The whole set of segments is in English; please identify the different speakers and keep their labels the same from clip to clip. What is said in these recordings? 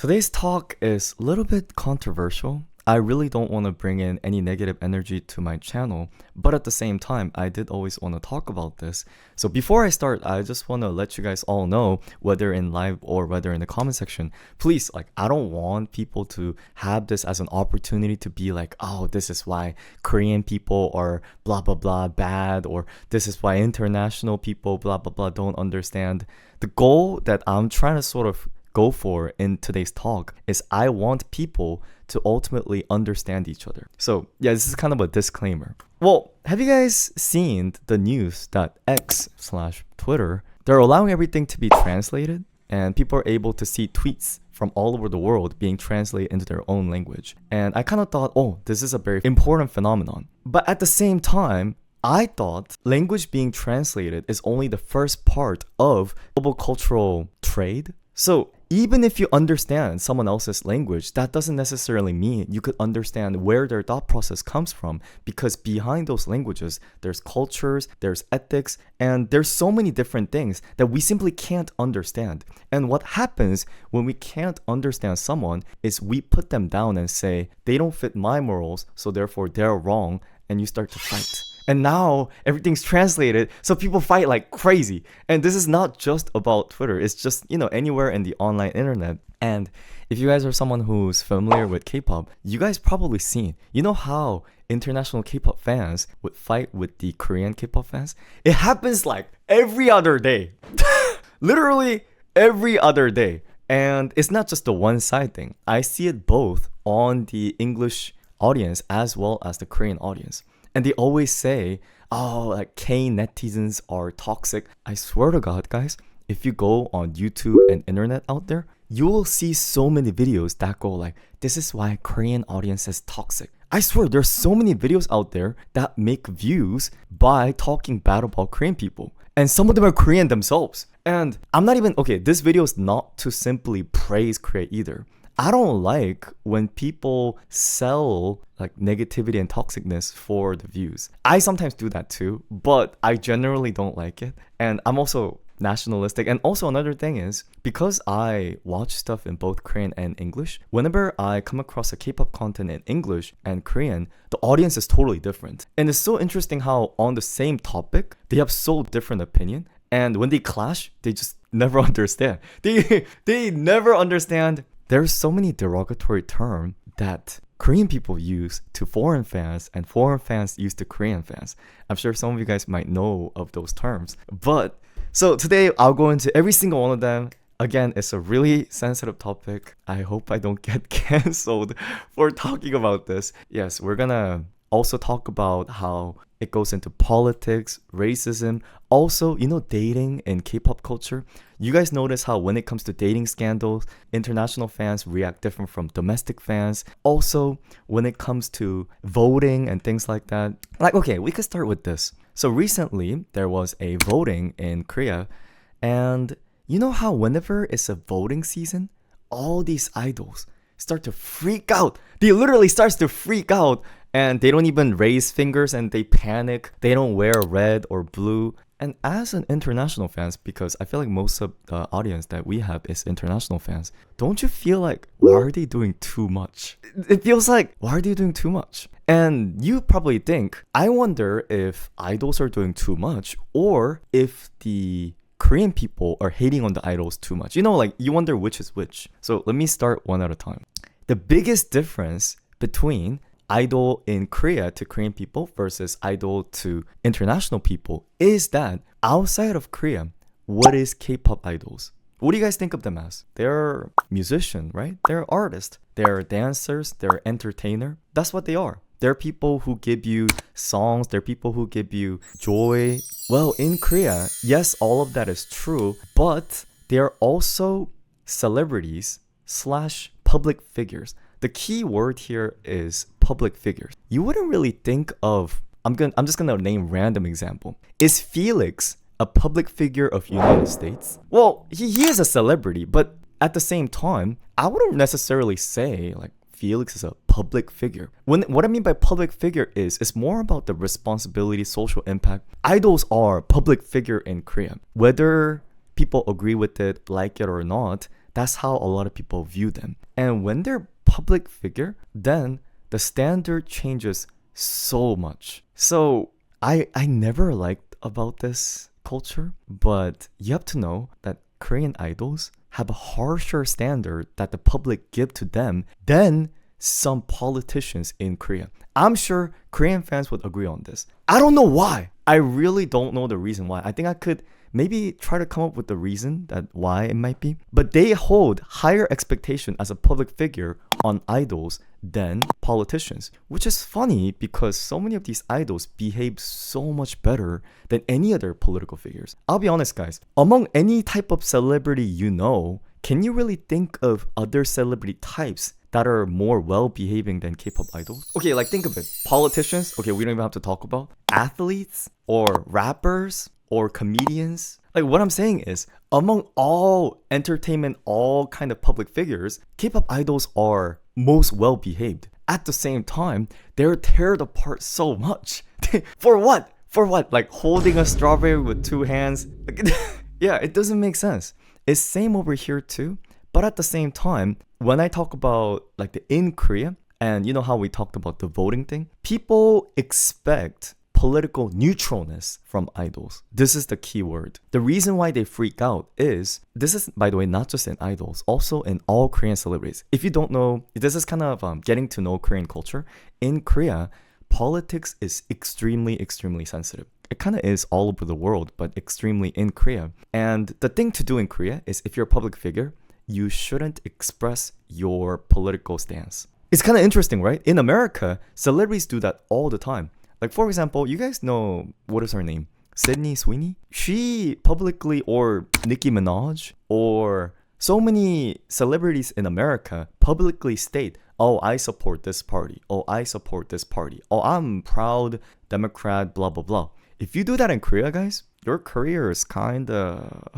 Speaker 1: Today's talk is a little bit controversial. I really don't want to bring in any negative energy to my channel, but at the same time, I did always want to talk about this. So before I start, I just want to let you guys all know, whether in live or whether in the comment section, please, I don't want people to have this as an opportunity to be like, oh, this is why Korean people are blah, blah, blah bad, or this is why international people blah, blah, blah don't understand. The goal that I'm trying to sort of go for in today's talk is I want people to ultimately understand each other. So yeah, this is kind of a disclaimer. Well, have you guys seen the news that X/Twitter, they're allowing everything to be translated and people are able to see tweets from all over the world being translated into their own language. And I kind of thought, oh, this is a very important phenomenon. But at the same time, I thought language being translated is only the first part of global cultural trade. So even if you understand someone else's language, that doesn't necessarily mean you could understand where their thought process comes from, because behind those languages, there's cultures, there's ethics, and there's so many different things that we simply can't understand. And what happens when we can't understand someone is we put them down and say, they don't fit my morals, so therefore they're wrong, and you start to fight. And now everything's translated, so people fight like crazy. And this is not just about Twitter, it's just, anywhere in the online internet. And if you guys are someone who's familiar with K-pop, you guys probably seen, how international K-pop fans would fight with the Korean K-pop fans? It happens like every other day. Literally every other day. And it's not just the one side thing. I see it both on the English audience as well as the Korean audience. And they always say, oh, like K netizens are toxic. I swear to God, guys, if you go on YouTube and internet out there, you will see so many videos that go like, this is why Korean audience is toxic. I swear, there's so many videos out there that make views by talking bad about Korean people. And some of them are Korean themselves. And I'm not even, okay, this video is not to simply praise Korea either. I don't like when people sell like negativity and toxicness for the views. I sometimes do that too, but I generally don't like it. And I'm also nationalistic. And also another thing is, because I watch stuff in both Korean and English, whenever I come across a K-pop content in English and Korean, the audience is totally different. And it's so interesting how on the same topic, they have so different opinion. And when they clash, they just never understand. They never understand. There's so many derogatory terms that Korean people use to foreign fans and foreign fans use to Korean fans. I'm sure some of you guys might know of those terms. But so today I'll go into every single one of them. Again, it's a really sensitive topic. I hope I don't get canceled for talking about this. Yes, we're gonna also talk about how it goes into politics, racism, also, dating in K-pop culture. You guys notice how when it comes to dating scandals, international fans react different from domestic fans. Also, when it comes to voting and things like that. Okay, we could start with this. So recently, there was a voting in Korea, and you know how whenever it's a voting season, all these idols start to freak out. They literally start to freak out. And they don't even raise fingers and they panic. They don't wear red or blue. And as an international fans, because I feel like most of the audience that we have is international fans, don't you feel like, why are they doing too much? It feels like, why are they doing too much? And you probably think, I wonder if idols are doing too much or if the Korean people are hating on the idols too much. You wonder which is which. So let me start one at a time. The biggest difference between idol in Korea to Korean people versus idol to international people is that outside of Korea, what is K-pop idols? What do you guys think of them as? They're musicians, right? They're artists. They're dancers. They're entertainer. That's what they are. They're people who give you songs. They're people who give you joy. Well, in Korea, yes, all of that is true, but they're also celebrities / public figures. The key word here is public figures. You wouldn't really think of, I'm just gonna name random example. Is Felix a public figure of United States? Well, he is a celebrity, but at the same time, I wouldn't necessarily say like Felix is a public figure. What I mean by public figure is it's more about the responsibility, social impact. Idols are public figure in Korea. Whether people agree with it, like it or not, That's how a lot of people view them. And when they're public figure, then the standard changes so much. So I never liked about this culture, but you have to know that Korean idols have a harsher standard that the public give to them than some politicians in Korea. I'm sure Korean fans would agree on this. I don't know why. I really don't know the reason why. I think I could maybe try to come up with the reason that why it might be. But they hold higher expectation as a public figure on idols than politicians, which is funny because so many of these idols behave so much better than any other political figures. I'll be honest, guys. Among any type of celebrity you know, can you really think of other celebrity types that are more well-behaving than K-pop idols? Okay, like think of it. Politicians, okay, we don't even have to talk about. Athletes or rappers or comedians. Like what I'm saying is, among all entertainment, all kind of public figures, K-pop idols are most well-behaved. At the same time, they're teared apart so much. For what? For what? Like holding a strawberry with two hands? Yeah, it doesn't make sense. It's same over here too. But at the same time, when I talk about like the in Korea, and you know how we talked about the voting thing, people expect political neutralness from idols. This is the key word. The reason why they freak out is, this is, by the way, not just in idols, also in all Korean celebrities. If you don't know, this is kind of getting to know Korean culture. In Korea, politics is extremely, extremely sensitive. It kind of is all over the world, but extremely in Korea. And the thing to do in Korea is, if you're a public figure, you shouldn't express your political stance. It's kind of interesting, right? In America, celebrities do that all the time. Like, for example, you guys know, what is her name? Sydney Sweeney? She publicly, or Nicki Minaj, or so many celebrities in America publicly state, oh, I support this party. Oh, I support this party. Oh, I'm proud Democrat, blah, blah, blah. If you do that in Korea, guys, your career is kind of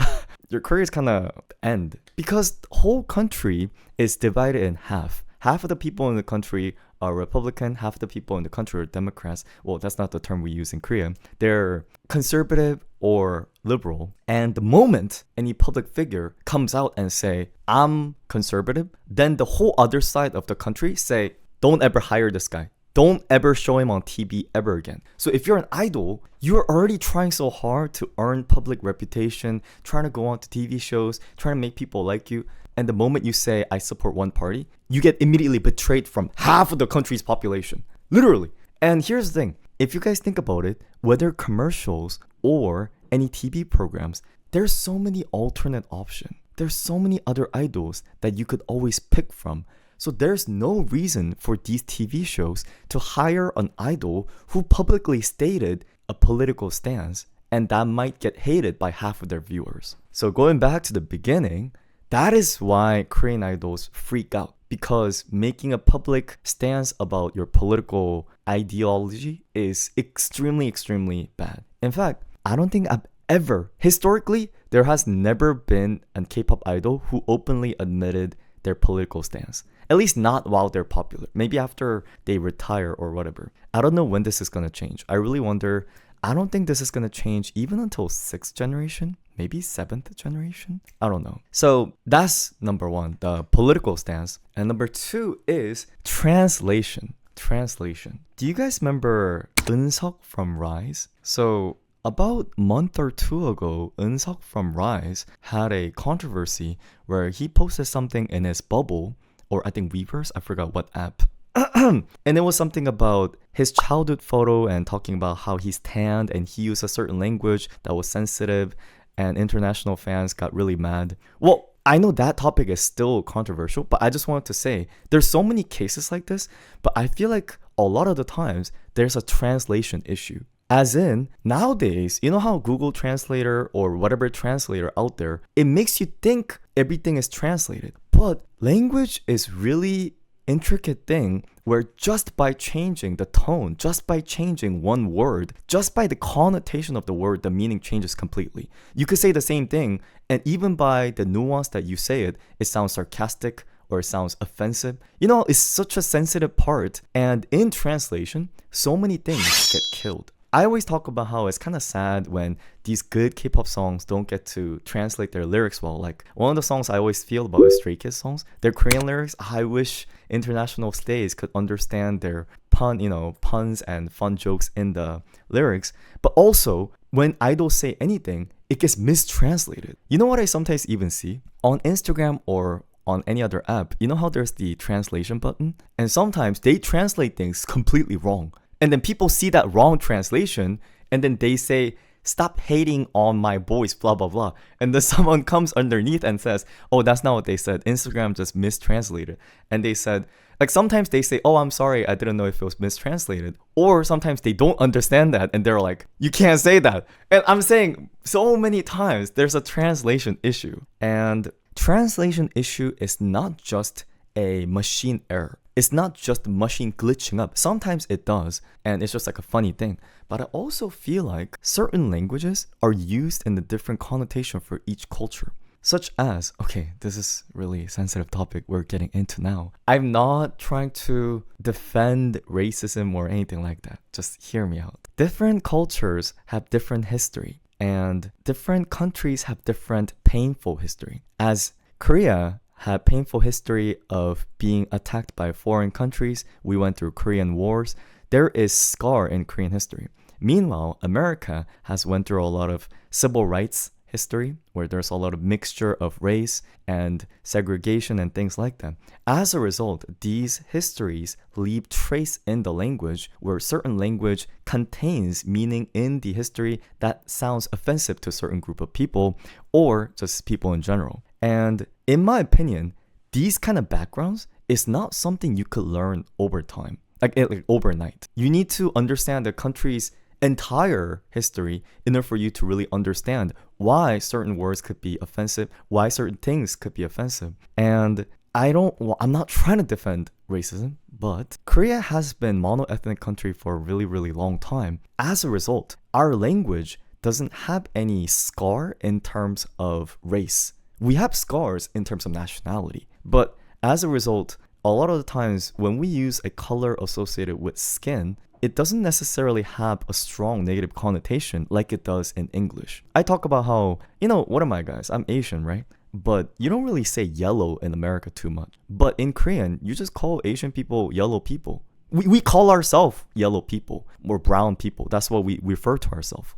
Speaker 1: end. Because the whole country is divided in half. Half of the people in the country are Republican, half of the people in the country are Democrats. Well, that's not the term we use in Korea. They're conservative or liberal. And the moment any public figure comes out and say, I'm conservative, then the whole other side of the country say, don't ever hire this guy. Don't ever show him on TV ever again. So if you're an idol, you're already trying so hard to earn public reputation, trying to go on to TV shows, trying to make people like you. And the moment you say, I support one party, you get immediately betrayed from half of the country's population. Literally. And here's the thing. If you guys think about it, whether commercials or any TV programs, there's so many alternate options. There's so many other idols that you could always pick from. So there's no reason for these TV shows to hire an idol who publicly stated a political stance, and that might get hated by half of their viewers. So going back to the beginning, that is why Korean idols freak out, because making a public stance about your political ideology is extremely, extremely bad. In fact, I don't think I've ever, historically, there has never been a K-pop idol who openly admitted their political stance. At least not while they're popular. Maybe after they retire or whatever. I don't know when this is going to change. I really wonder. I don't think this is going to change even until 6th generation. Maybe 7th generation? I don't know. So that's number one, the political stance. And number two is translation. Translation. Do you guys remember Eunseok from Rise? So about a month or two ago, Eunseok from Rise had a controversy where he posted something in his bubble, or I think Weverse, I forgot what app. And it was something about his childhood photo and talking about how he's tanned and he used a certain language that was sensitive, and international fans got really mad. Well, I know that topic is still controversial, but I just wanted to say there's so many cases like this, but I feel like a lot of the times there's a translation issue. As in, nowadays, you know how Google Translator or whatever translator out there, it makes you think everything is translated. But language is really intricate thing where just by changing the tone, just by changing one word, just by the connotation of the word, the meaning changes completely. You could say the same thing, and even by the nuance that you say it, it sounds sarcastic or it sounds offensive. You know, it's such a sensitive part, and in translation, so many things get killed. I always talk about how it's kind of sad when these good K-pop songs don't get to translate their lyrics well. Like one of the songs I always feel about is Stray Kids songs. Their Korean lyrics, I wish international stays could understand their puns and fun jokes in the lyrics. But also, when idols say anything, it gets mistranslated. You know what I sometimes even see? On Instagram or on any other app, you know how there's the translation button? And sometimes they translate things completely wrong. And then people see that wrong translation and then they say, stop hating on my voice, blah, blah, blah. And then someone comes underneath and says, oh, that's not what they said. Instagram just mistranslated. And they said, like sometimes they say, oh, I'm sorry, I didn't know if it was mistranslated. Or sometimes they don't understand that and they're like, you can't say that. And I'm saying so many times there's a translation issue. And translation issue is not just a machine error. It's not just machine glitching up. Sometimes it does, and it's just like a funny thing. But I also feel like certain languages are used in a different connotation for each culture. Such as, okay, this is really a sensitive topic we're getting into now. I'm not trying to defend racism or anything like that. Just hear me out. Different cultures have different history, and different countries have different painful history. As Korea had painful history of being attacked by foreign countries. We went through Korean wars. There is scar in Korean history. Meanwhile, America has went through a lot of civil rights history where there's a lot of mixture of race and segregation and things like that. As a result, these histories leave trace in the language where certain language contains meaning in the history that sounds offensive to a certain group of people or just people in general. And in my opinion, these kind of backgrounds is not something you could learn over time, like overnight. You need to understand the country's entire history in order for you to really understand why certain words could be offensive, why certain things could be offensive. And I'm not trying to defend racism, but Korea has been mono-ethnic country for a really, really long time. As a result, our language doesn't have any scar in terms of race. We have scars in terms of nationality, but as a result, a lot of the times when we use a color associated with skin, it doesn't necessarily have a strong negative connotation like it does in English. I talk about how, what am I, guys? I'm Asian, right? But you don't really say yellow in America too much. But in Korean, you just call Asian people yellow people. We call ourselves yellow people or brown people. That's what we refer to ourselves.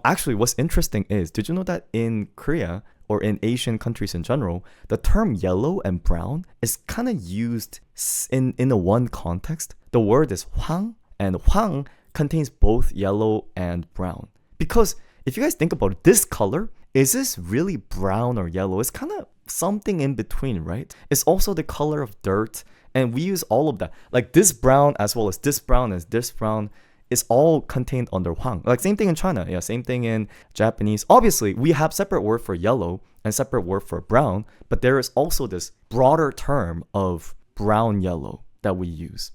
Speaker 1: Actually, what's interesting is, did you know that in Korea, or in Asian countries in general, the term yellow and brown is kind of used in a one context? The word is hwang, and hwang contains both yellow and brown. Because if you guys think about it, this color, is this really brown or yellow? It's kind of something in between, right? It's also the color of dirt, and we use all of that. Like this brown as well as this brown as this brown is all contained under hwang. Like same thing in China, yeah, same thing in Japanese. Obviously, we have separate word for yellow and separate word for brown, but there is also this broader term of brown yellow that we use.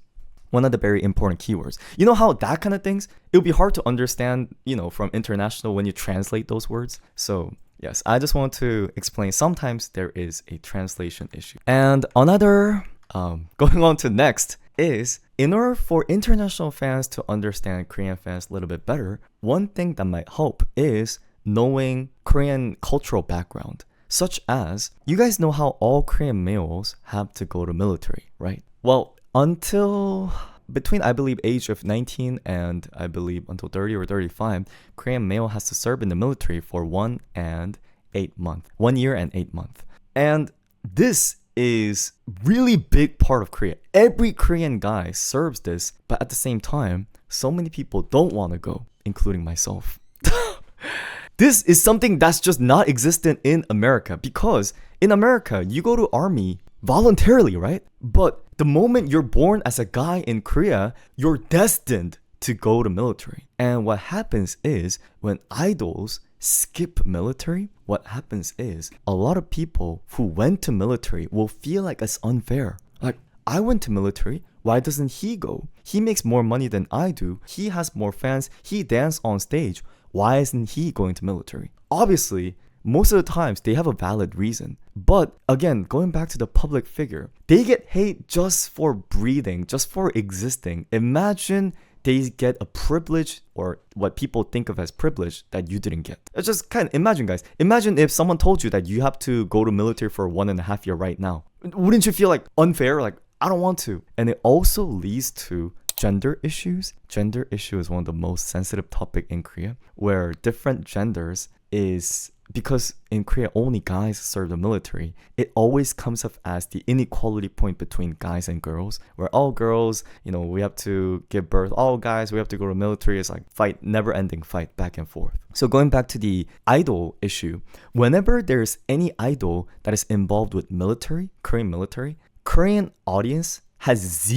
Speaker 1: One of the very important keywords. You know how that kind of things, it would be hard to understand, from international when you translate those words. So yes, I just want to explain sometimes there is a translation issue. And another, going on to next, is in order for international fans to understand Korean fans a little bit better, one thing that might help is knowing Korean cultural background, such as, you guys know how all Korean males have to go to military, right? Well, until between, I believe, age of 19 and I believe until 30 or 35, Korean male has to serve in the military for 1 and 8 months. 1 year and 8 months. And this is really big part of Korea. Every Korean guy serves this, but at the same time, so many people don't want to go, including myself. This is something that's just not existent in America, because in America, you go to army voluntarily, right? But the moment you're born as a guy in Korea, you're destined to go to military. And what happens is when idols skip military, what happens is a lot of people who went to military will feel like it's unfair. Like, I went to military, why doesn't he go? He makes more money than I do. He has more fans. He dances on stage. Why isn't he going to military? Obviously, most of the times they have a valid reason. But again, going back to the public figure, they get hate just for breathing, just for existing. Imagine they get a privilege, or what people think of as privilege, that you didn't get. It's just kind of, imagine guys, imagine if someone told you that you have to go to military for 1.5 years right now. Wouldn't you feel like unfair? Like, I don't want to. And it also leads to gender issues. Gender issue is one of the most sensitive topic in Korea, where different genders is, because in Korea only guys serve the military, it always comes up as the inequality point between guys and girls, where all girls, we have to give birth, all guys, we have to go to military. It's like fight, never ending fight back and forth. So going back to the idol issue, whenever there's any idol that is involved with military, Korean audience has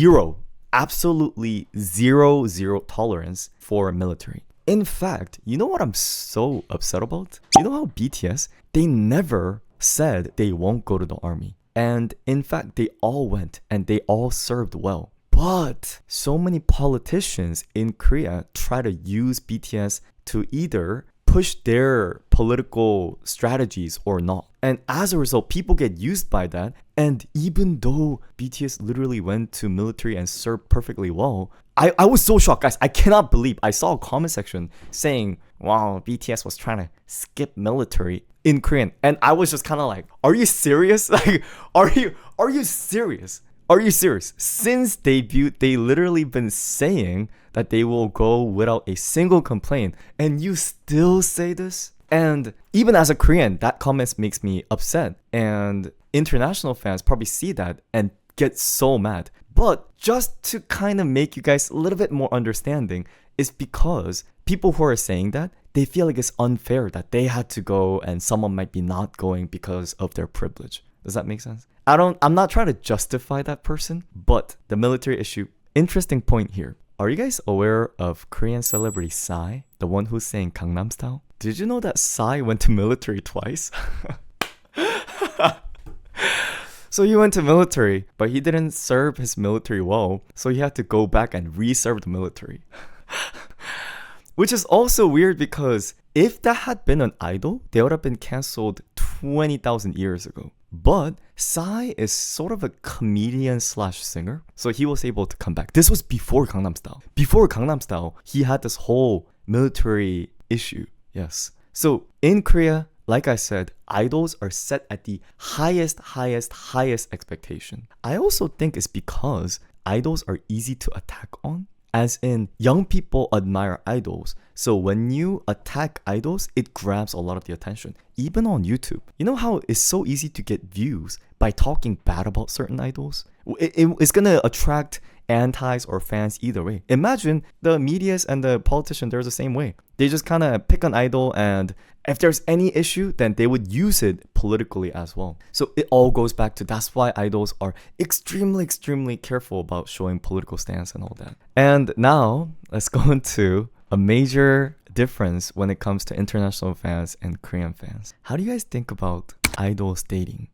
Speaker 1: absolutely zero tolerance for military. In fact, you know what I'm so upset about? You know how BTS, they never said they won't go to the army. And in fact, they all went and they all served well. But so many politicians in Korea try to use BTS to either push their political strategies or not. And as a result, people get used by that. And even though BTS literally went to military and served perfectly well, I was so shocked, guys. I cannot believe I saw a comment section saying, wow, BTS was trying to skip military in Korean. And I was just kind of like, are you serious? Like, are you serious? Are you serious? Since debut, they literally been saying that they will go without a single complaint, and you still say this? And even as a Korean, that comment makes me upset. And international fans probably see that and get so mad. But just to kind of make you guys a little bit more understanding, is because people who are saying that, they feel like it's unfair that they had to go and someone might be not going because of their privilege. Does that make sense? I'm not trying to justify that person, but the military issue, interesting point here. Are you guys aware of Korean celebrity Psy, the one who's saying Gangnam Style? Did you know that Psy went to military twice? So he went to military, but he didn't serve his military well, so he had to go back and re-serve the military. Which is also weird, because if that had been an idol, they would have been cancelled 20,000 years ago. But Psy is sort of a comedian slash singer, so he was able to come back. This was before Gangnam Style. Before Gangnam Style, he had this whole military issue. Yes. So in Korea, like I said, idols are set at the highest expectation. I also think it's because idols are easy to attack on. As in, young people admire idols. So when you attack idols, it grabs a lot of the attention. Even on YouTube. You know how it's so easy to get views by talking bad about certain idols? It's gonna attract antis or fans either way. Imagine the medias and the politicians, they're the same way. They just kind of pick an idol, and if there's any issue, then they would use it politically as well. So it all goes back to, that's why idols are extremely careful about showing political stance and all that. And now let's go into a major difference when it comes to international fans and Korean fans. How do you guys think about idols dating?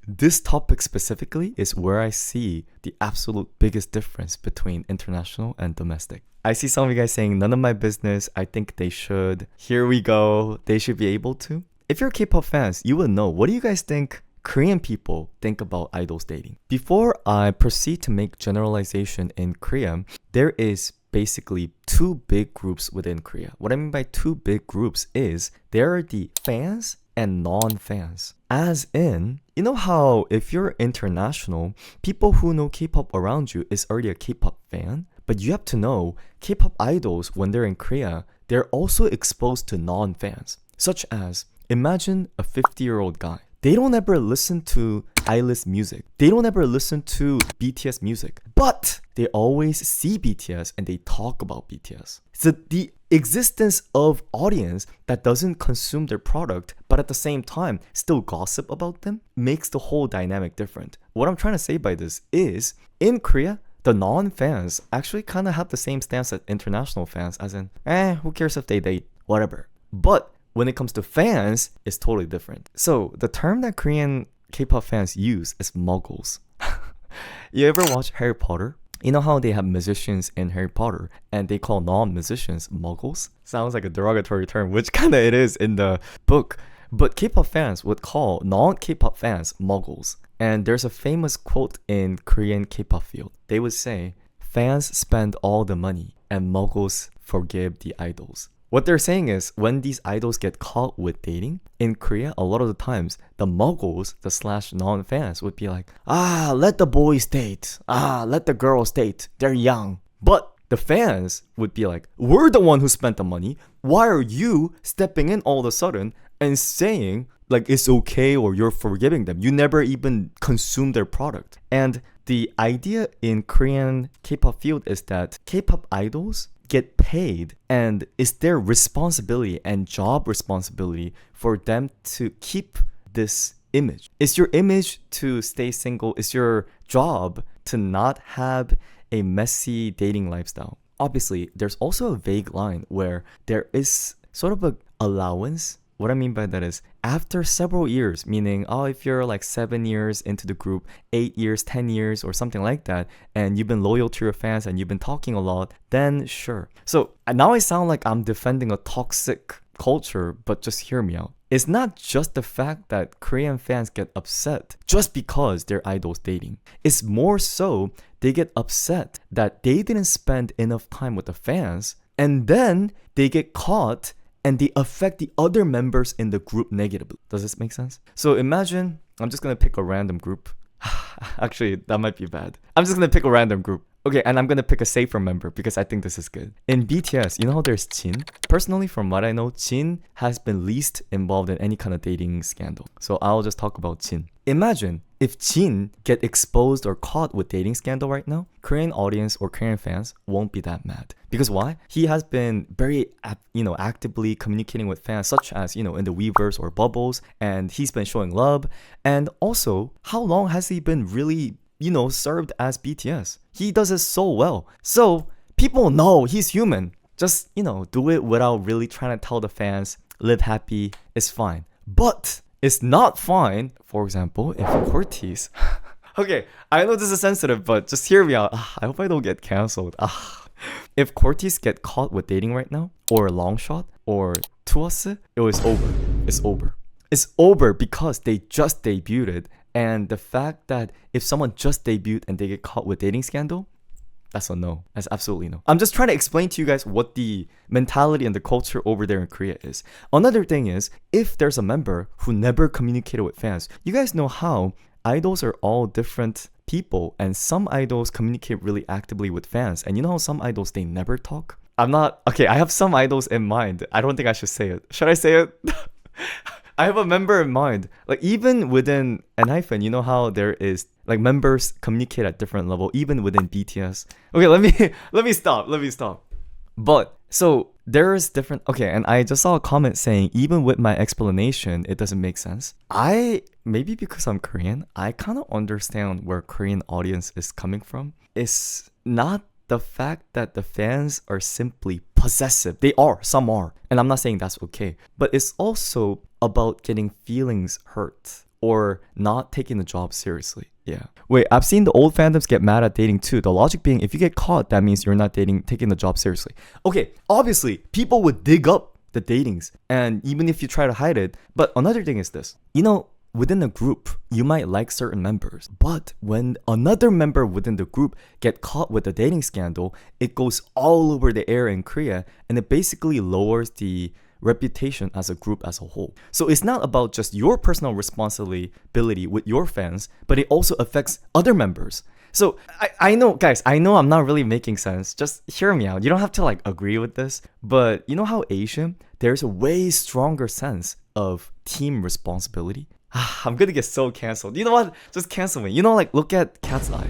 Speaker 1: This topic specifically is where I see the absolute biggest difference between international and domestic. I see some of you guys saying, none of my business, I think they should. Here we go, they should be able to. If you're K-pop fans, you will know. What do you guys think Korean people think about idols dating? Before I proceed to make generalization in Korea, there is basically two big groups within Korea. What I mean by two big groups is, there are the fans and non-fans. As in, you know how if you're international, people who know K-pop around you is already a K-pop fan? But you have to know, K-pop idols, when they're in Korea, they're also exposed to non-fans. Such as, imagine a 50-year-old guy. They don't ever listen to I-list music. They don't ever listen to BTS music. But they always see BTS and they talk about BTS. So the existence of audience that doesn't consume their product, but at the same time still gossip about them, makes the whole dynamic different. What I'm trying to say by this is, in Korea, the non-fans actually kind of have the same stance as international fans, as in, who cares if they date, whatever. But when it comes to fans, it's totally different. So the term that Korean K-pop fans use is muggles. You ever watch Harry Potter? You know how they have musicians in Harry Potter and they call non-musicians muggles? Sounds like a derogatory term, which kind of it is in the book. But K-pop fans would call non-K-pop fans muggles. And there's a famous quote in Korean K-pop field. They would say, fans spend all the money and moguls forgive the idols. What they're saying is when these idols get caught with dating, in Korea, a lot of the times, the moguls, the slash non-fans, would be like, let the boys date. Let the girls date. They're young. But the fans would be like, we're the one who spent the money. Why are you stepping in all of a sudden and saying like it's okay or you're forgiving them? You never even consume their product. And the idea in Korean K-pop field is that K-pop idols get paid and it's their responsibility and job responsibility for them to keep this image. It's your image to stay single. It's your job to not have a messy dating lifestyle. Obviously, there's also a vague line where there is sort of an allowance. What I mean by that is after several years, meaning, if you're like 7 years into the group, 8 years, 10 years, or something like that, and you've been loyal to your fans and you've been talking a lot, then sure. So now I sound like I'm defending a toxic culture, but just hear me out. It's not just the fact that Korean fans get upset just because their idol's dating. It's more so they get upset that they didn't spend enough time with the fans and then they get caught and they affect the other members in the group negatively. Does this make sense? So imagine, I'm just gonna pick a random group. Actually, that might be bad. I'm just gonna pick a random group. Okay, and I'm gonna pick a safer member because I think this is good. In BTS, you know how there's Jin? Personally, from what I know, Jin has been least involved in any kind of dating scandal. So I'll just talk about Jin. Imagine if Jin get exposed or caught with dating scandal right now, Korean audience or Korean fans won't be that mad. Because why? He has been very, actively communicating with fans, such as, in the Weverse or Bubbles, and he's been showing love. And also, how long has he been really served as BTS? He does it so well. So people know he's human. Just, do it without really trying to tell the fans, live happy, it's fine. But it's not fine, for example, if Cortez... Okay, I know this is sensitive, but just hear me out. I hope I don't get canceled. If Cortez get caught with dating right now, or Longshot, or Tuas, it was over. It's over. It's over because they just debuted. And the fact that if someone just debuted and they get caught with dating scandal, that's a no. That's absolutely no. I'm just trying to explain to you guys what the mentality and the culture over there in Korea is. Another thing is, if there's a member who never communicated with fans, you guys know how idols are all different people and some idols communicate really actively with fans. And you know how some idols, they never talk? I have some idols in mind. I don't think I should say it. Should I say it? I have a member in mind. Like even within ENHYPEN, you know how there is like members communicate at different level, even within BTS. Okay, let me stop. But so there is different. Okay, and I just saw a comment saying even with my explanation, it doesn't make sense. Maybe because I'm Korean, I kind of understand where Korean audience is coming from. It's not the fact that the fans are simply possessive. Some are. And I'm not saying that's okay. But it's also about getting feelings hurt or not taking the job seriously. Yeah. Wait, I've seen the old fandoms get mad at dating too. The logic being, if you get caught, that means you're not taking the job seriously. Okay, obviously, people would dig up the datings. And even if you try to hide it. But another thing is this. Within a group, you might like certain members, but when another member within the group get caught with a dating scandal, it goes all over the air in Korea, and it basically lowers the reputation as a group as a whole. So it's not about just your personal responsibility with your fans, but it also affects other members. So I know, guys, I'm not really making sense. Just hear me out. You don't have to agree with this, but you know how Asian, there's a way stronger sense of team responsibility. I'm gonna get so canceled. You know what? Just cancel me. Look at Cat's Eye.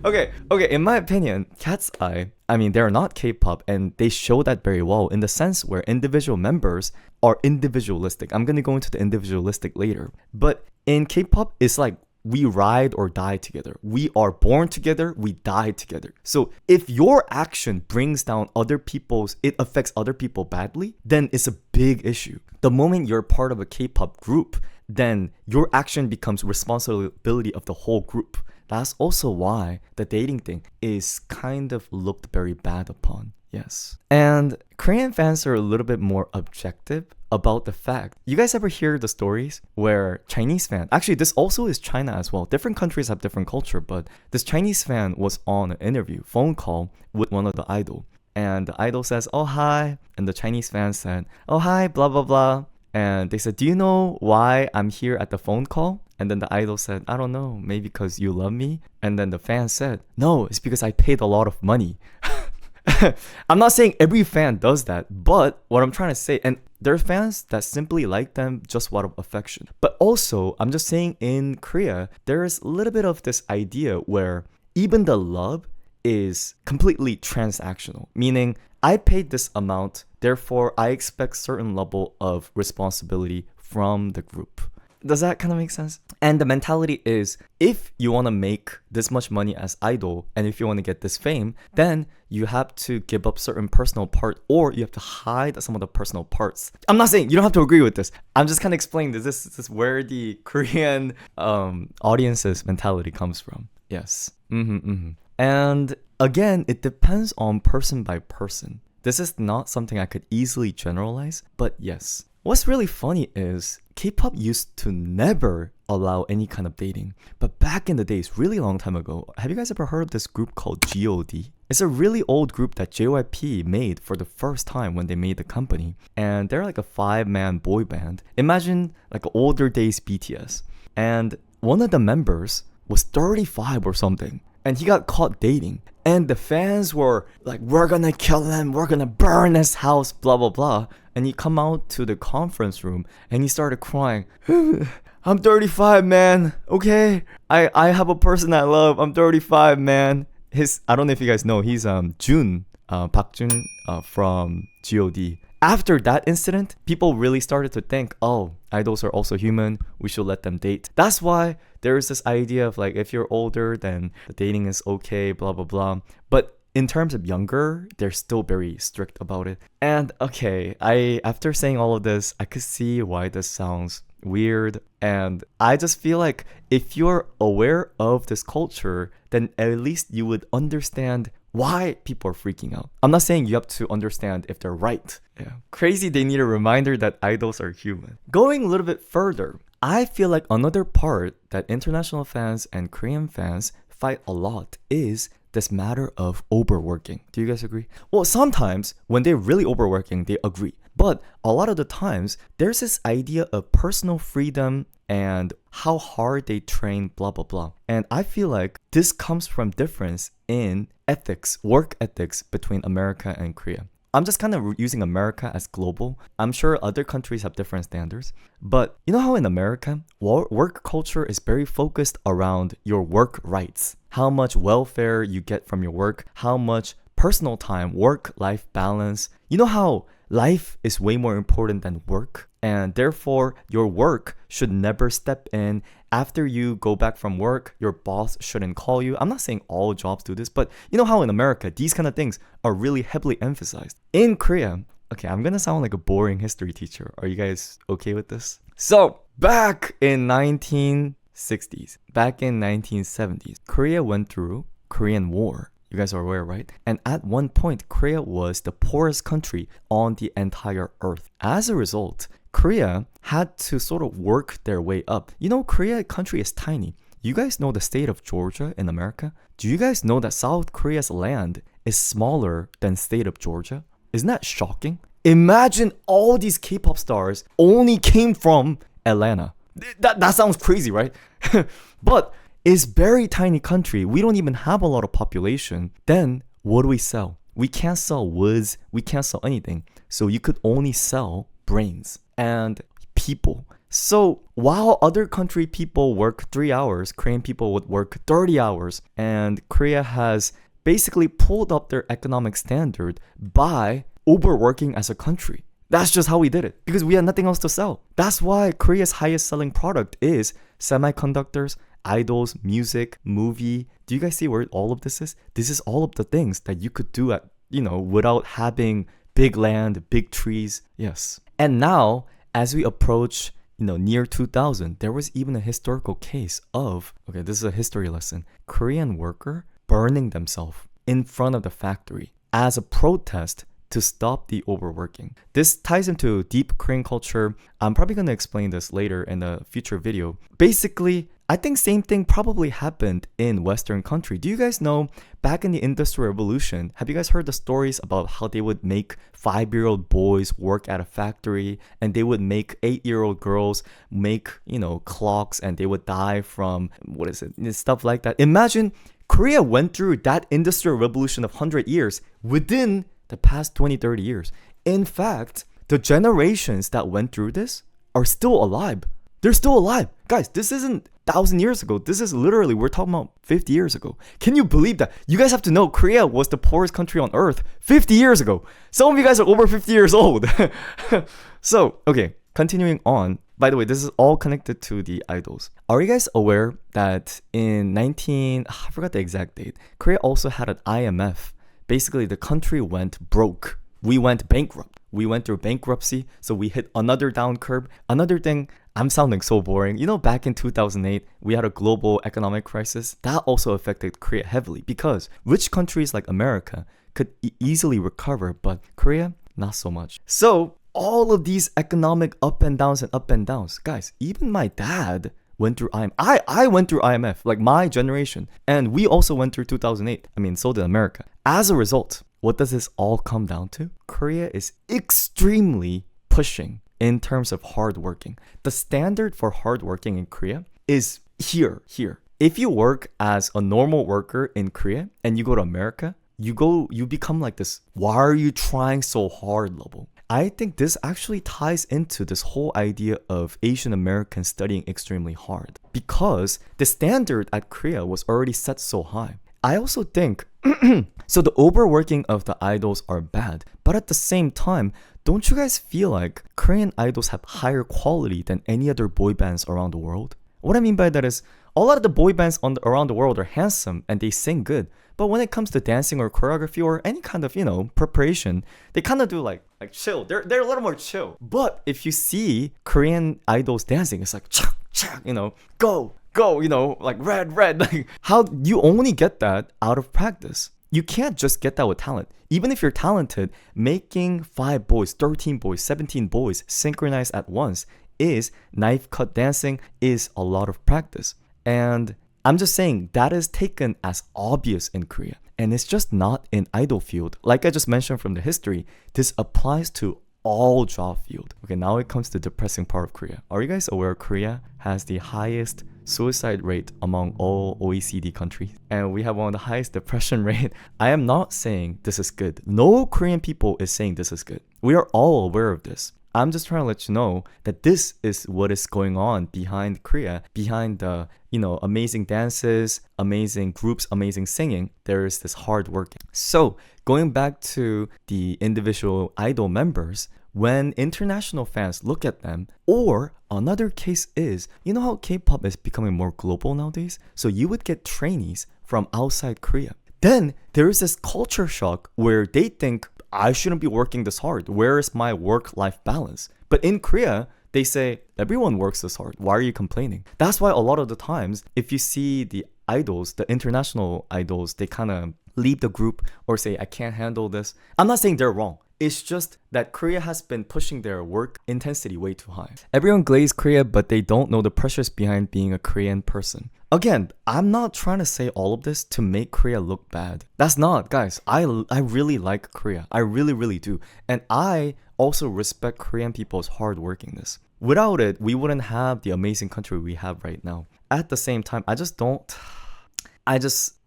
Speaker 1: Okay, in my opinion, Cat's Eye, they're not K-pop and they show that very well in the sense where individual members are individualistic. I'm gonna go into the individualistic later. But in K-pop, it's like we ride or die together. We are born together, we die together. So if your action brings down it affects other people badly, then it's a big issue. The moment you're part of a K-pop group, then your action becomes responsibility of the whole group. That's also why the dating thing is kind of looked very bad upon. Yes. And Korean fans are a little bit more objective about the fact, you guys ever hear the stories where Chinese fan, actually this also is China as well, different countries have different culture, but this Chinese fan was on an interview, phone call with one of the idol, and the idol says, oh hi, and the Chinese fan said, oh hi, blah blah blah, and they said, do you know why I'm here at the phone call? And then the idol said, I don't know, maybe because you love me. And then the fan said, no, it's because I paid a lot of money. I'm not saying every fan does that, but what I'm trying to say, and there are fans that simply like them just out of affection. But also, I'm just saying in Korea, there's a little bit of this idea where even the love is completely transactional, meaning I paid this amount, therefore I expect certain level of responsibility from the group. Does that kind of make sense? And the mentality is, if you want to make this much money as idol, and if you want to get this fame, then you have to give up certain personal part, or you have to hide some of the personal parts. I'm not saying you don't have to agree with this. I'm just kind of explaining this is where the Korean audience's mentality comes from. Yes. And again, it depends on person by person. This is not something I could easily generalize, but yes. What's really funny is K-pop used to never allow any kind of dating. But back in the days, really long time ago, have you guys ever heard of this group called God? It's a really old group that JYP made for the first time when they made the company. And they're like a 5-man boy band. Imagine like older days BTS. And one of the members was 35 or something. And he got caught dating. And the fans were like, we're gonna kill him, we're gonna burn his house, blah, blah, blah. And he come out to the conference room and he started crying. I'm 35, man. Okay. I have a person I love. I'm 35, man. I don't know if you guys know, he's Jun, Park Jun from God. After that incident, people really started to think, oh, idols are also human. We should let them date. That's why there is this idea of like, if you're older, then the dating is okay, blah, blah, blah. But in terms of younger, they're still very strict about it. And okay, after saying all of this, I could see why this sounds weird. And I just feel like if you're aware of this culture, then at least you would understand why people are freaking out. I'm not saying you have to understand if they're right. Yeah. Crazy they need a reminder that idols are human. Going a little bit further, I feel like another part that international fans and Korean fans fight a lot is this matter of overworking. Do you guys agree? Well, sometimes when they're really overworking, they agree. But a lot of the times, there's this idea of personal freedom and how hard they train, blah, blah, blah. And I feel like this comes from difference in ethics, work ethics between America and Korea. I'm just kind of using America as global. I'm sure other countries have different standards. But you know how in America, work culture is very focused around your work rights. How much welfare you get from your work, how much personal time, work-life balance. You know how life is way more important than work? And therefore, your work should never step in. After you go back from work, your boss shouldn't call you. I'm not saying all jobs do this, but you know how in America, these kind of things are really heavily emphasized. In Korea, okay, I'm gonna sound like a boring history teacher. Are you guys okay with this? So, back in 1960s, back in 1970s, Korea went through Korean War. You guys are aware, right? And at one point, Korea was the poorest country on the entire earth. As a result, Korea had to sort of work their way up. You know, Korea country is tiny. You guys know the state of Georgia in America? Do you guys know that South Korea's land is smaller than state of Georgia? Isn't that shocking? Imagine all these K-pop stars only came from Atlanta. That sounds crazy, right? But it's very tiny country. We don't even have a lot of population. Then what do we sell? We can't sell woods. We can't sell anything. So you could only sell brains and people. So while other country people work 3 hours, Korean people would work 30 hours. And Korea has basically pulled up their economic standard by overworking as a country. That's just how we did it, because we had nothing else to sell. That's why Korea's highest selling product is semiconductors, idols, music, movie. Do you guys see where all of this is? This is all of the things that you could do without having big land, big trees. Yes. And now, as we approach, near 2000, there was even a historical case of, okay, this is a history lesson, Korean worker burning themselves in front of the factory as a protest to stop the overworking. This ties into deep Korean culture. I'm probably going to explain this later in a future video. Basically, I think same thing probably happened in Western country. Do you guys know back in the Industrial Revolution, have you guys heard the stories about how they would make 5-year-old boys work at a factory and they would make 8-year-old girls make, clocks and they would die from, stuff like that. Imagine Korea went through that Industrial Revolution of 100 years within the past 20, 30 years. In fact, the generations that went through this are still alive. They're still alive. Guys, this isn't 1,000 years ago. This is literally, we're talking about 50 years ago. Can you believe that? You guys have to know Korea was the poorest country on earth 50 years ago. Some of you guys are over 50 years old. So, okay, continuing on. By the way, this is all connected to the idols. Are you guys aware that in I forgot the exact date, Korea also had an IMF. Basically, the country went broke. We went bankrupt. We went through bankruptcy, so we hit another down curve. Another thing, I'm sounding so boring. Back in 2008, we had a global economic crisis. That also affected Korea heavily because rich countries like America could easily recover, but Korea, not so much. So, all of these economic up and downs, guys, even my dad went through IMF. I went through IMF, like my generation, and we also went through 2008. So did America. As a result, what does this all come down to? Korea is extremely pushing in terms of hardworking. The standard for hardworking in Korea is here. If you work as a normal worker in Korea and you go to America, you become like this, why are you trying so hard level. I think this actually ties into this whole idea of Asian Americans studying extremely hard because the standard at Korea was already set so high. I also think, so the overworking of the idols are bad, but at the same time, don't you guys feel like Korean idols have higher quality than any other boy bands around the world? What I mean by that is, a lot of the boy bands around the world are handsome and they sing good, but when it comes to dancing or choreography or any kind of, preparation, they kind of do like chill. They're a little more chill. But if you see Korean idols dancing, it's like, chak, chak, go, like red. Like, how you only get that out of practice. You can't just get that with talent. Even if you're talented, making 5 boys, 13 boys, 17 boys synchronize at once is knife cut dancing is a lot of practice. And I'm just saying that is taken as obvious in Korea. And it's just not in idol field. Like I just mentioned from the history, this applies to all job field. Okay, now it comes to the depressing part of Korea. Are you guys aware Korea has the highest suicide rate among all OECD countries? And we have one of the highest depression rate. I am not saying this is good. No Korean people is saying this is good. We are all aware of this. I'm just trying to let you know that this is what is going on behind Korea, behind the, amazing dances, amazing groups, amazing singing. There is this hard work. So going back to the individual idol members, when international fans look at them, or another case is, how K-pop is becoming more global nowadays? So you would get trainees from outside Korea. Then there is this culture shock where they think, I shouldn't be working this hard. Where is my work-life balance? But in Korea, they say, everyone works this hard. Why are you complaining? That's why a lot of the times, if you see the idols, the international idols, they kind of leave the group or say, I can't handle this. I'm not saying they're wrong. It's just that Korea has been pushing their work intensity way too high. Everyone glazes Korea, but they don't know the pressures behind being a Korean person. Again, I'm not trying to say all of this to make Korea look bad. That's not, guys. I really like Korea. I really, really do. And I also respect Korean people's hardworkingness. Without it, we wouldn't have the amazing country we have right now. At the same time, I just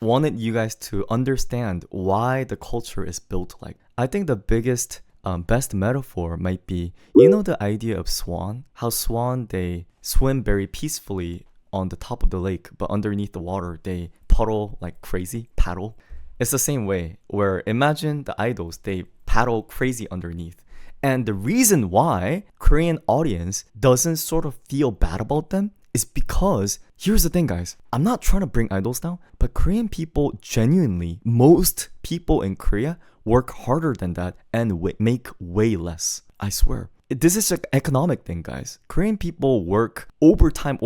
Speaker 1: wanted you guys to understand why the culture is built like. I think the biggest, best metaphor might be, the idea of swan? How swan, they swim very peacefully on the top of the lake, but underneath the water, they paddle like crazy. It's the same way, where imagine the idols, they paddle crazy underneath. And the reason why Korean audience doesn't sort of feel bad about them is because, here's the thing guys, I'm not trying to bring idols down, but Korean people genuinely, most people in Korea work harder than that and make way less. I swear. This is an economic thing, guys. Korean people work overtime,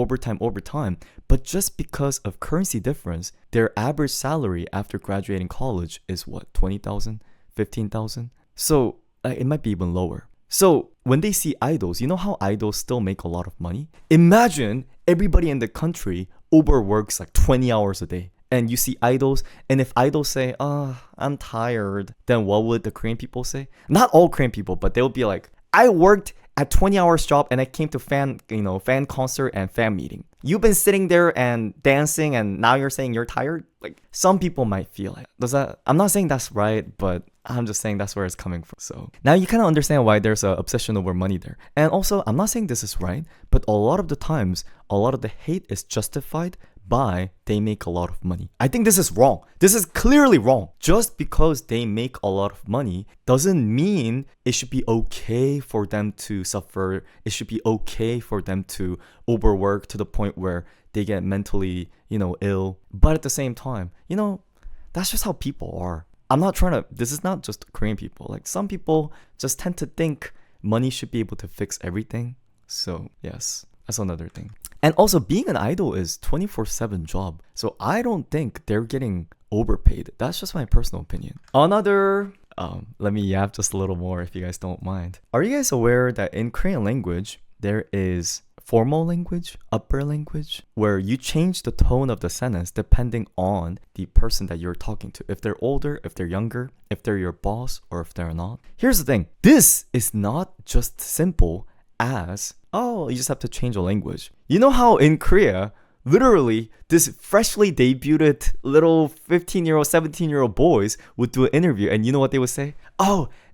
Speaker 1: but just because of currency difference, their average salary after graduating college is what, 20,000, 15,000? So it might be even lower. So when they see idols, you know how idols still make a lot of money? Imagine everybody in the country overworks like 20 hours a day. And you see idols, and if idols say, I'm tired, then what would the Korean people say? Not all Korean people, but they'll be like, I worked a 20 hours job and I came to fan concert and fan meeting. You've been sitting there and dancing and now you're saying you're tired? Like, some people might feel it. I'm not saying that's right, but I'm just saying that's where it's coming from. So now you kind of understand why there's an obsession over money there. And also, I'm not saying this is right, but a lot of the times, a lot of the hate is justified by they make a lot of money. I think this is wrong. This is clearly wrong. Just because they make a lot of money doesn't mean it should be okay for them to suffer. It should be okay for them to overwork to the point where they get mentally, ill. But at the same time, that's just how people are. This is not just Korean people. Like, some people just tend to think money should be able to fix everything. So yes, that's another thing. And also, being an idol is 24/7 job. So I don't think they're getting overpaid. That's just my personal opinion. Another, let me yap just a little more if you guys don't mind. Are you guys aware that in Korean language, there is formal language, upper language, where you change the tone of the sentence depending on the person that you're talking to. If they're older, if they're younger, if they're your boss, or if they're not. Here's the thing. This is not just simple as, you just have to change a language. You know how in Korea, literally, this freshly debuted little 15-year-old, 17-year-old boys would do an interview, and you know what they would say?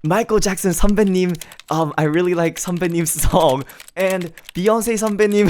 Speaker 1: Michael Jackson 선배님, I really like 선배님's song, and Beyonce 선배님,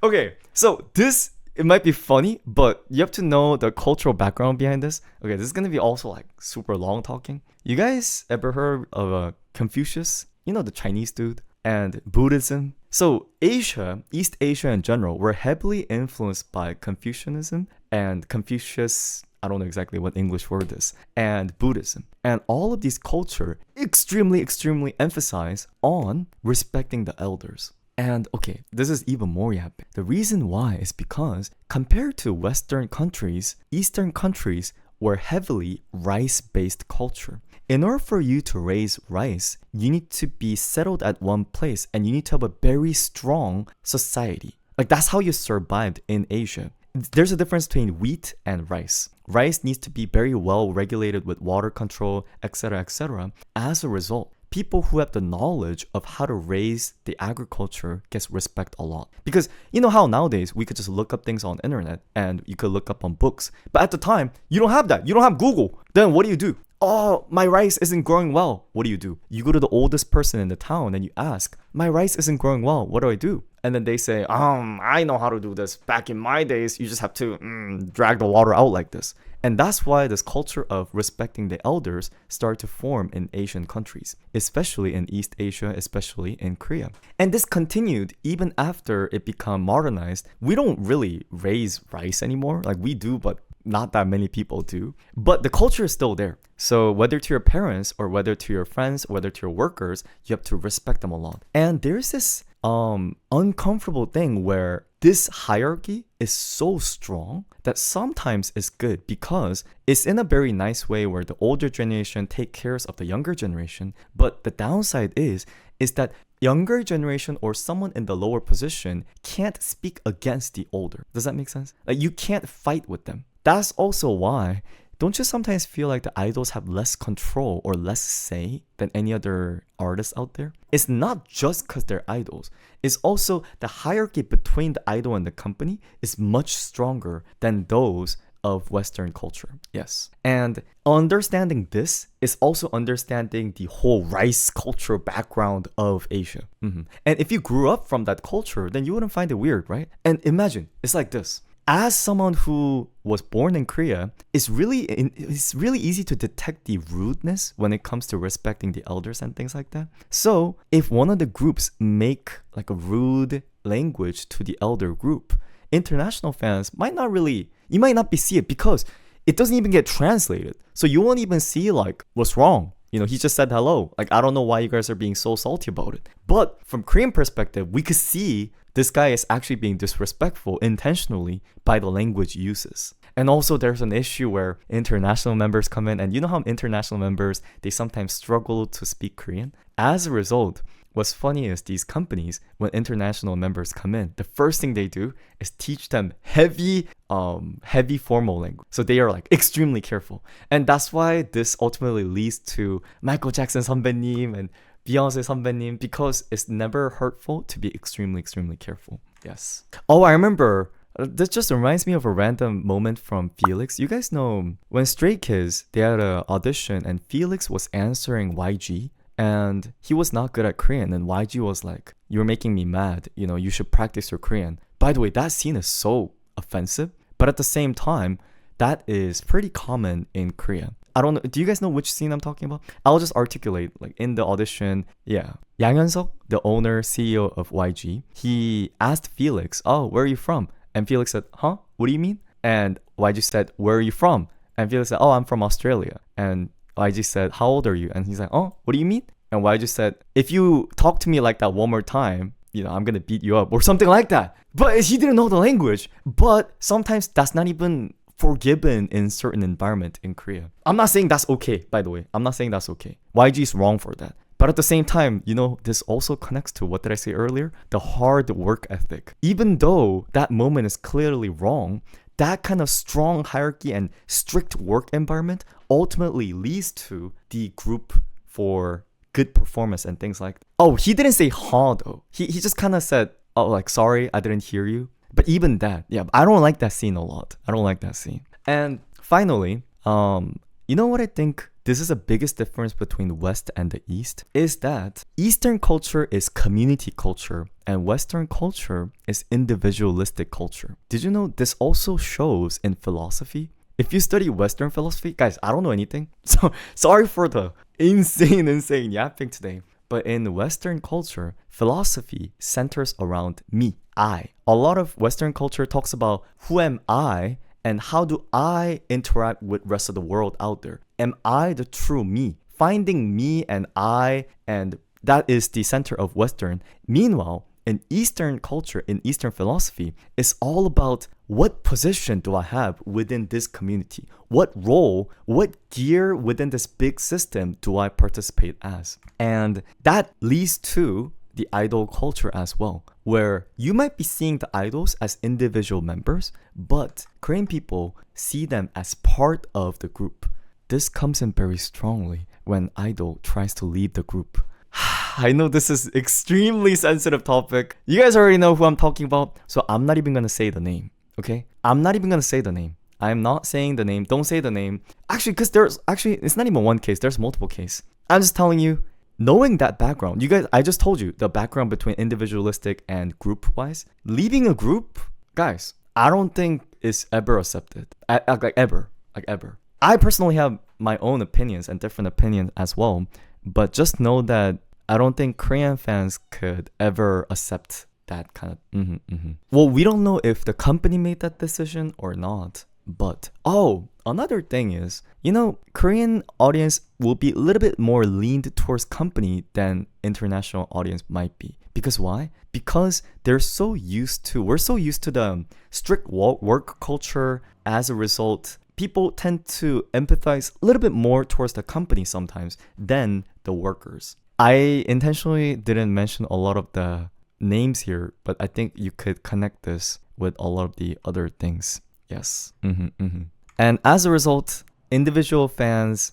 Speaker 1: Okay, so this, it might be funny, but you have to know the cultural background behind this. Okay, this is gonna be also like super long talking. You guys ever heard of Confucius? The Chinese dude? And Buddhism. So Asia, East Asia in general, were heavily influenced by Confucianism and Confucius, I don't know exactly what English word is, and Buddhism. And all of these culture extremely, extremely emphasize on respecting the elders. And okay, this is even more yapping. The reason why is because compared to Western countries, Eastern countries were heavily rice-based culture. In order for you to raise rice, you need to be settled at one place and you need to have a very strong society. Like, that's how you survived in Asia. There's a difference between wheat and rice. Rice needs to be very well regulated with water control, etc., etc. As a result, people who have the knowledge of how to raise the agriculture gets respect a lot. Because you know how nowadays we could just look up things on the internet and you could look up on books. But at the time, you don't have that. You don't have Google. Then what do? My rice isn't growing well. What do? You go to the oldest person in the town and you ask, my rice isn't growing well. What do I do? And then they say, I know how to do this. Back in my days, you just have to drag the water out like this. And that's why this culture of respecting the elders started to form in Asian countries, especially in East Asia, especially in Korea. And this continued even after it became modernized. We don't really raise rice anymore. Like, we do, but not that many people do. But the culture is still there. So whether to your parents or whether to your friends, or whether to your workers, you have to respect them a lot. And there's this uncomfortable thing where this hierarchy is so strong that sometimes it's good because it's in a very nice way where the older generation take care of the younger generation. But the downside is that younger generation or someone in the lower position can't speak against the older. Does that make sense? Like, you can't fight with them. That's also why, don't you sometimes feel like the idols have less control or less say than any other artists out there? It's not just because they're idols. It's also the hierarchy between the idol and the company is much stronger than those of Western culture. Yes. And understanding this is also understanding the whole rice culture background of Asia. And if you grew up from that culture, then you wouldn't find it weird, right? And imagine, it's like this. As someone who was born in Korea, it's really easy to detect the rudeness when it comes to respecting the elders and things like that. So if one of the groups make like a rude language to the elder group, international fans might not be see it because it doesn't even get translated. So you won't even see like, what's wrong? He just said hello. Like, I don't know why you guys are being so salty about it. But from Korean perspective, we could see this guy is actually being disrespectful intentionally by the language uses. And also there's an issue where international members come in, and you know how international members, they sometimes struggle to speak Korean? As a result, what's funny is these companies, when international members come in, the first thing they do is teach them heavy formal language. So they are like extremely careful. And that's why this ultimately leads to Michael Jackson 선배님 and Beyonce 선배님, because it's never hurtful to be extremely, extremely careful. Yes. Oh, I remember. This just reminds me of a random moment from Felix. You guys know when Stray Kids, they had an audition and Felix was answering YG and he was not good at Korean, and YG was like, "You're making me mad, you should practice your Korean." By the way, that scene is so offensive, but at the same time, that is pretty common in Korea. I don't know, do you guys know which scene I'm talking about? I'll just articulate, like in the audition, yeah. Yang Hyun-suk, the owner, CEO of YG, he asked Felix, "Oh, where are you from?" And Felix said, "Huh? What do you mean?" And YG said, "Where are you from?" And Felix said, "Oh, I'm from Australia." And YG said, "How old are you?" And he's like, "Oh, what do you mean?" And YG said, "If you talk to me like that one more time, I'm gonna beat you up," or something like that. But he didn't know the language. But sometimes that's not even forgiven in certain environment in Korea. I'm not saying that's okay, by the way. I'm not saying that's okay. YG is wrong for that. But at the same time, this also connects to what did I say earlier? The hard work ethic. Even though that moment is clearly wrong, that kind of strong hierarchy and strict work environment ultimately leads to the group for good performance and things like that. Oh, he didn't say huh though. He just kind of said, "Oh, like, sorry, I didn't hear you." But even that, yeah, I don't like that scene a lot. I don't like that scene. And finally, you know what I think this is the biggest difference between the West and the East? Is that Eastern culture is community culture and Western culture is individualistic culture. Did you know this also shows in philosophy? If you study Western philosophy, guys, I don't know anything. So sorry for the insane yapping today. But in Western culture, philosophy centers around me, I. A lot of Western culture talks about who am I and how do I interact with rest of the world out there. Am I the true me? Finding me and I, and that is the center of Western. Meanwhile, in Eastern culture, in Eastern philosophy, it's all about what position do I have within this community? What role, what gear within this big system do I participate as? And that leads to the idol culture as well, where you might be seeing the idols as individual members, but Korean people see them as part of the group. This comes in very strongly when idol tries to leave the group. I know this is extremely sensitive topic. You guys already know who I'm talking about, so I'm not even gonna say the name, okay? I'm not even gonna say the name. I'm not saying the name. Don't say the name. Actually, because it's not even one case. There's multiple cases. I'm just telling you, knowing that background, you guys, I just told you the background between individualistic and group-wise. Leaving a group, guys, I don't think is ever accepted. Like ever. I personally have my own opinions and different opinions as well, but just know that I don't think Korean fans could ever accept that kind of Well, we don't know if the company made that decision or not, but another thing is, Korean audience will be a little bit more leaned towards company than international audience might be. Because why? Because we're so used to the strict work culture. As a result, people tend to empathize a little bit more towards the company sometimes than the workers. I intentionally didn't mention a lot of the names here, but I think you could connect this with a lot of the other things. Yes. And as a result, individual fans,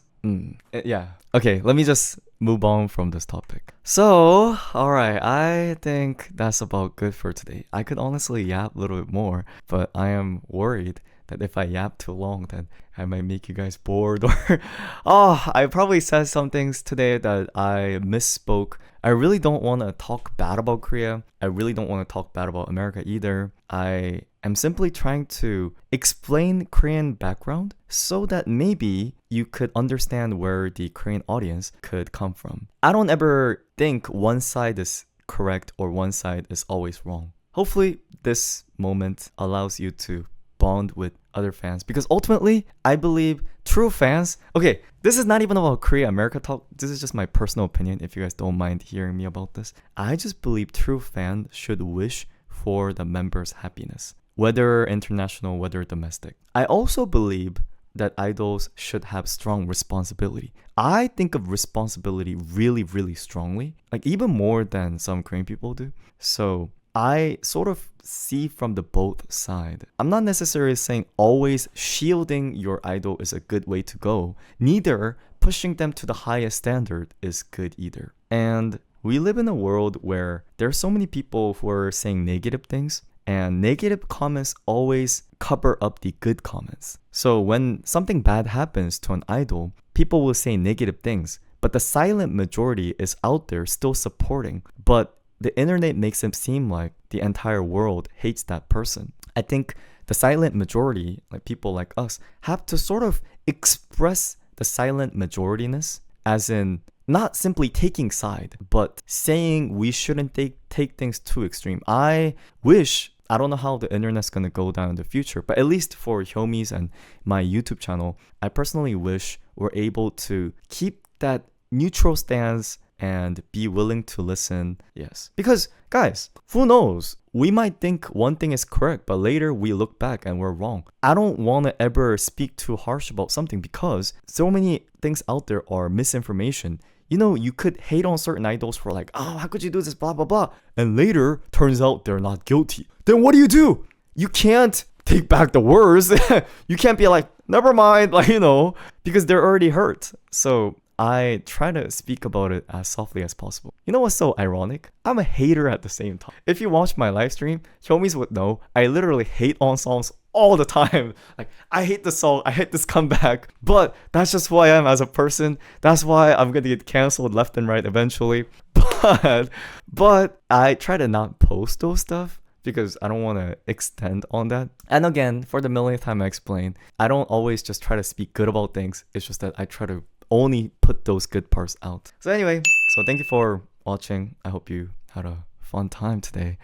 Speaker 1: yeah. Okay, let me just move on from this topic. So, alright, I think that's about good for today. I could honestly yap a little bit more, but I am worried that if I yap too long, then I might make you guys bored, or I probably said some things today that I misspoke. I really don't want to talk bad about Korea. I really don't want to talk bad about America either. I am simply trying to explain Korean background so that maybe you could understand where the Korean audience could come from. I don't ever think one side is correct or one side is always wrong. Hopefully this moment allows you to bond with other fans. Because ultimately, I believe true fans, okay, this is not even about Korea America talk. This is just my personal opinion if you guys don't mind hearing me about this. I just believe true fans should wish for the members' happiness, whether international, whether domestic. I also believe that idols should have strong responsibility. I think of responsibility really, really strongly, like even more than some Korean people do. So I sort of see from the both side. I'm not necessarily saying always shielding your idol is a good way to go. Neither pushing them to the highest standard is good either. And we live in a world where there are so many people who are saying negative things, and negative comments always cover up the good comments. So when something bad happens to an idol, people will say negative things, but the silent majority is out there still supporting. But the internet makes it seem like the entire world hates that person. I think the silent majority, like people like us, have to sort of express the silent majorityness, as in not simply taking side, but saying we shouldn't take things too extreme. I don't know how the internet's gonna go down in the future, but at least for Hyomi's and my YouTube channel, I personally wish we're able to keep that neutral stance and be willing to listen. Yes. Because, guys, who knows? We might think one thing is correct, but later we look back and we're wrong. I don't want to ever speak too harsh about something because so many things out there are misinformation. You know, you could hate on certain idols for like, oh, how could you do this, blah, blah, blah. And later, turns out they're not guilty. Then what do? You can't take back the words. You can't be like, never mind, like, because they're already hurt. So I try to speak about it as softly as possible. You know what's so ironic? I'm a hater at the same time. If you watch my live stream, Hyomis would know I literally hate on songs all the time. Like, I hate this song, I hate this comeback. But that's just who I am as a person. That's why I'm gonna get canceled left and right eventually. But I try to not post those stuff because I don't want to extend on that. And again, for the millionth time I explain, I don't always just try to speak good about things. It's just that I try to only put those good parts out. So anyway, so thank you for watching. I hope you had a fun time today.